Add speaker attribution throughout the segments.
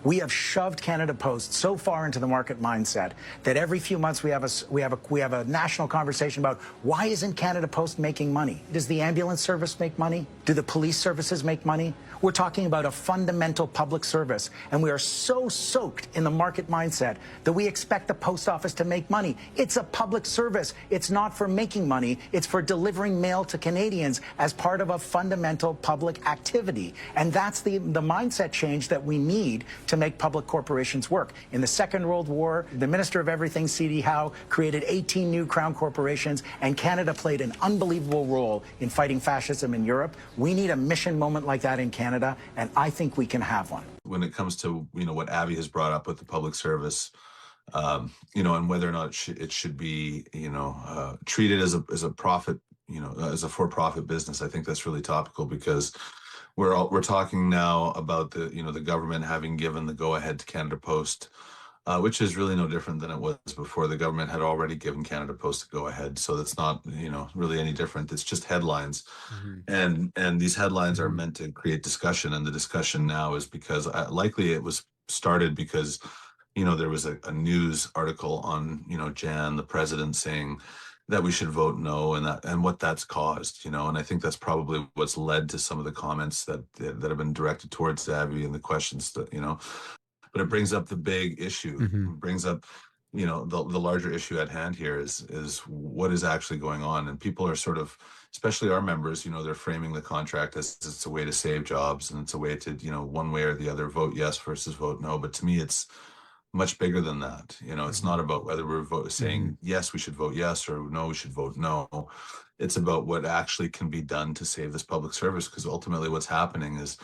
Speaker 1: We have shoved Canada Post so far into the market mindset that every few months we have a national conversation about why isn't Canada Post making money? Does the ambulance service make money? Do the police services make money? We're talking about a fundamental public service, and we are so soaked in the market mindset that we expect the post office to make money. It's a public service. It's not for making money. It's for delivering mail to Canadians as part of a fundamental public activity. And that's the mindset change that we need to make public corporations work. In the Second World War, the Minister of Everything, C.D. Howe, created 18 new crown corporations, and Canada played an unbelievable role in fighting fascism in Europe. We need a mission moment like that in Canada, and I think we can have one.
Speaker 2: When it comes to, what Abby has brought up with the public service, and whether or not it should be, treated as a profit, as a for-profit business, I think that's really topical, because we're talking now about the government having given the go-ahead to Canada Post, which is really no different than it was before. The government had already given Canada Post a go-ahead, so that's not really any different. It's just headlines, and these headlines are meant to create discussion, and the discussion now is because likely it was started because there was a news article on Jan, the president, saying that we should vote no, and what that's caused, and I think that's probably what's led to some of the comments that have been directed towards Abby and the questions that but it brings up the big issue. It brings up the larger issue at hand here is what is actually going on, and people are sort of, especially our members, they're framing the contract as it's a way to save jobs, and it's a way to one way or the other, vote yes versus vote no. But to me, it's much bigger than that. It's not about whether we're saying yes, we should vote yes, or no, we should vote no. It's about what actually can be done to save this public service, because ultimately what's happening is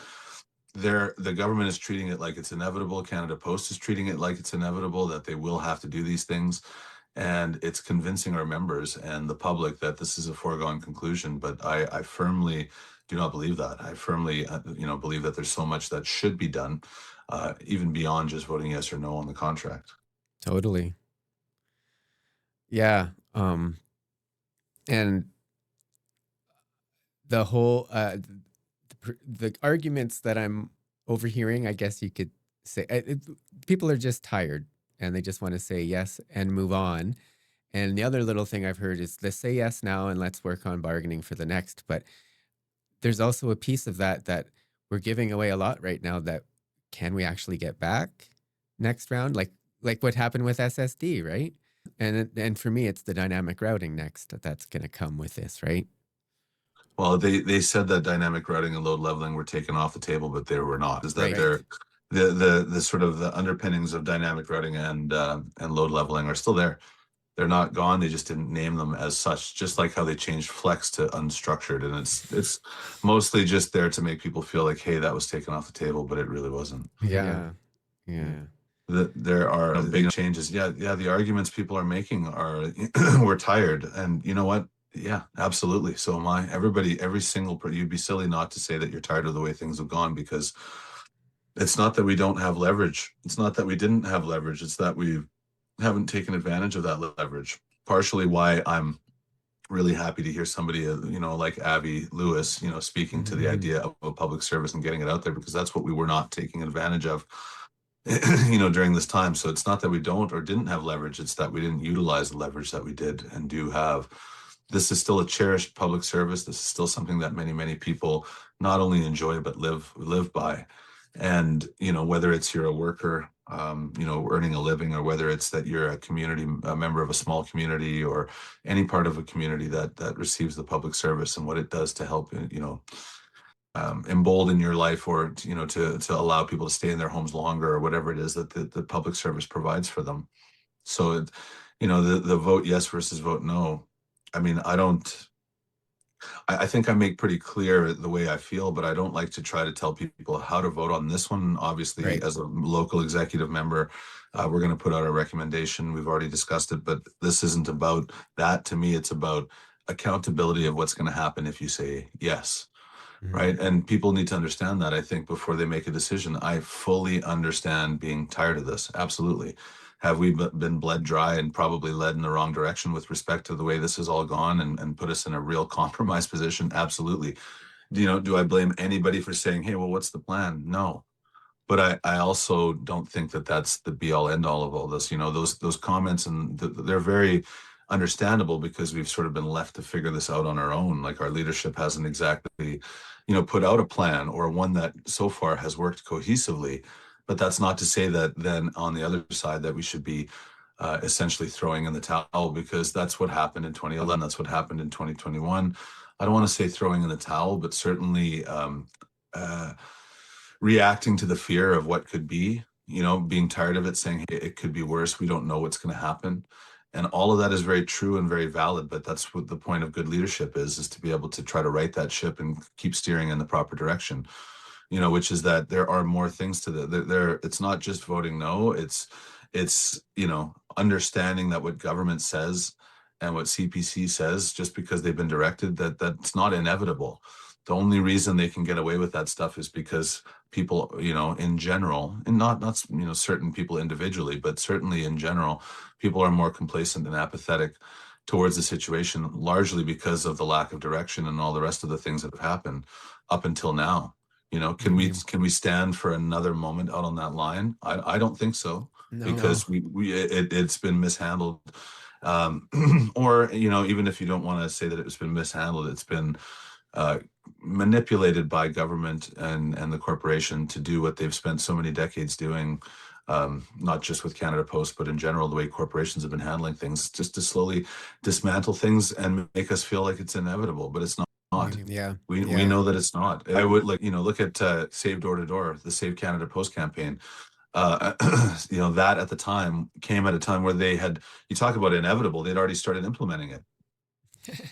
Speaker 2: the government is treating it like it's inevitable. Canada Post is treating it like it's inevitable, that they will have to do these things. And it's convincing our members and the public that this is a foregone conclusion. But I firmly do not believe that. I firmly, believe that there's so much that should be done, even beyond just voting yes or no on the contract.
Speaker 3: Totally. Yeah. And the whole, the arguments that I'm overhearing, I guess you could say, people are just tired and they just want to say yes and move on. And the other little thing I've heard is, let's say yes now and let's work on bargaining for the next. But there's also a piece of that we're giving away a lot right now, that can we actually get back next round? Like what happened with SSD, right? And for me, it's the dynamic routing next that's going to come with this, right?
Speaker 2: Well, they said that dynamic routing and load leveling were taken off the table, but they were not. Is that
Speaker 3: Right.
Speaker 2: they're the sort of the underpinnings of dynamic routing and load leveling are still there. They're not gone. They just didn't name them as such, just like how they changed flex to unstructured. And it's mostly just there to make people feel like, hey, that was taken off the table, but it really wasn't.
Speaker 3: Yeah.
Speaker 2: There are big changes. Yeah. The arguments people are making are we're tired. And you know what? Yeah, absolutely. So am I. Everybody, every single you'd be silly not to say that you're tired of the way things have gone, because it's not that we don't have leverage. It's not that we didn't have leverage. It's that we haven't taken advantage of that leverage. Partially why I'm really happy to hear somebody, like Abby Lewis, speaking to the idea of a public service and getting it out there, because that's what we were not taking advantage of, during this time. So it's not that we don't or didn't have leverage. It's that we didn't utilize the leverage that we did and do have. This is still a cherished public service. This is still something that many, many people not only enjoy, but live by. And, whether it's you're a worker, earning a living, or whether it's that you're a member of a small community, or any part of a community that receives the public service, and what it does to help, embolden your life, or, to allow people to stay in their homes longer, or whatever it is that the public service provides for them. So, the vote yes versus vote no. I mean, I think I make pretty clear the way I feel, but I don't like to try to tell people how to vote on this one. Obviously,
Speaker 3: Right.
Speaker 2: As a local executive member, we're going to put out a recommendation. We've already discussed it, but this isn't about that. To me, it's about accountability of what's going to happen if you say yes. Right. And people need to understand that, I think, before they make a decision. I fully understand being tired of this. Absolutely. Have we been bled dry and probably led in the wrong direction with respect to the way this has all gone, and put us in a real compromised position? Absolutely. Do I blame anybody for saying, hey, well, what's the plan? No. But I also don't think that that's the be all end all of all this. You know, those comments, and they're very understandable because we've sort of been left to figure this out on our own. Like, our leadership hasn't exactly, you know, put out a plan, or one that so far has worked cohesively. But that's not to say that then on the other side that we should be essentially throwing in the towel, because that's what happened in 2011. That's what happened in 2021. I don't want to say throwing in the towel, but certainly uh, reacting to the fear of what could be, you know, being tired of it, saying, hey, it could be worse. We don't know what's going to happen. And all of that is very true and very valid, but that's what the point of good leadership is to be able to try to right that ship and keep steering in the proper direction, you know, which is that there are more things to there. It's not just voting no. It's, you know, understanding that what government says and what CPC says, just because they've been directed, that's not inevitable. The only reason they can get away with that stuff is because people, you know, in general, and not you know, certain people individually, but certainly in general, people are more complacent and apathetic towards the situation, largely because of the lack of direction and all the rest of the things that have happened up until now. You know, can we stand for another moment out on that line? I don't think so, because it's been mishandled. Or, you know, even if you don't want to say that it's been mishandled, it's been manipulated by government and the corporation to do what they've spent so many decades doing, not just with Canada Post, but in general, the way corporations have been handling things, just to slowly dismantle things and make us feel like it's inevitable, but it's not.
Speaker 3: Yeah.
Speaker 2: We know that it's not. I would, like, you know, look at Save Door to Door, the Save Canada Post campaign. You know, that at the time came at a time where they had, you talk about inevitable, they'd already started implementing it.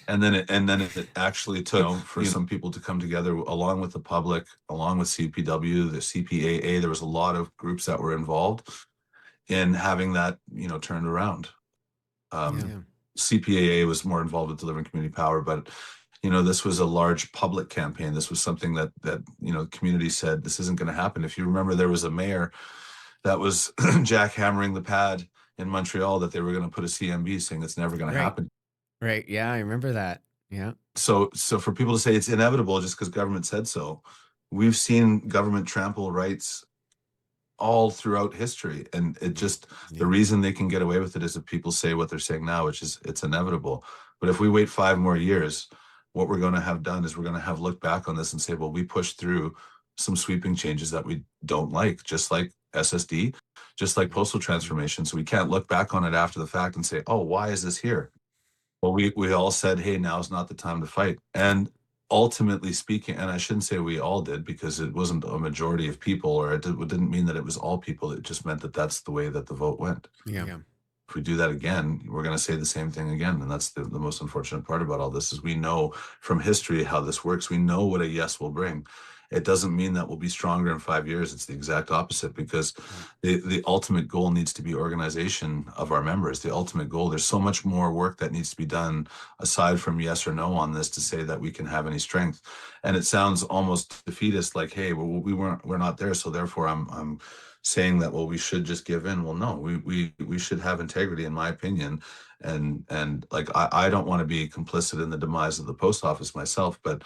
Speaker 2: And then it actually took, you know, for some people to come together along with the public, along with CPW, the CPAA. There was a lot of groups that were involved in having that, you know, turned around. CPAA was more involved with delivering community power, but, you know, this was a large public campaign. This was something that you know, the community said, this isn't going to happen. If you remember, there was a mayor that was jackhammering the pad in Montreal that they were going to put a CMB, saying it's never going to happen.
Speaker 3: Right. Yeah, I remember that. Yeah.
Speaker 2: So for people to say it's inevitable just because government said so, we've seen government trample rights all throughout history, and it just, the reason they can get away with it is if people say what they're saying now, which is it's inevitable. But if we wait 5 more years, what we're going to have done is we're going to have looked back on this and say, well, we pushed through some sweeping changes that we don't like, just like SSD, just like postal transformation. So we can't look back on it after the fact and say, oh, why is this here? Well, we all said, hey, now's not the time to fight. And ultimately speaking, and I shouldn't say we all did, because it wasn't a majority of people, or it didn't mean that it was all people. It just meant that that's the way that the vote went.
Speaker 3: Yeah.
Speaker 2: If we do that again, we're going to say the same thing again. And that's the most unfortunate part about all this, is we know from history how this works. We know what a yes will bring. It doesn't mean that we'll be stronger in 5 years. It's the exact opposite, because the ultimate goal needs to be organization of our members. The ultimate goal, there's so much more work that needs to be done aside from yes or no on this to say that we can have any strength. And it sounds almost defeatist, like, hey, well, we're not there, so therefore I'm saying that, well, we should just give in. Well, no, we should have integrity, in my opinion. And like, I don't want to be complicit in the demise of the post office myself, but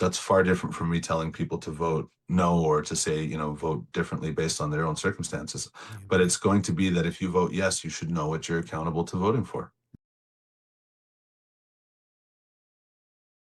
Speaker 2: that's far different from me telling people to vote no, or to say, you know, vote differently based on their own circumstances. But it's going to be that if you vote yes, you should know what you're accountable to voting for.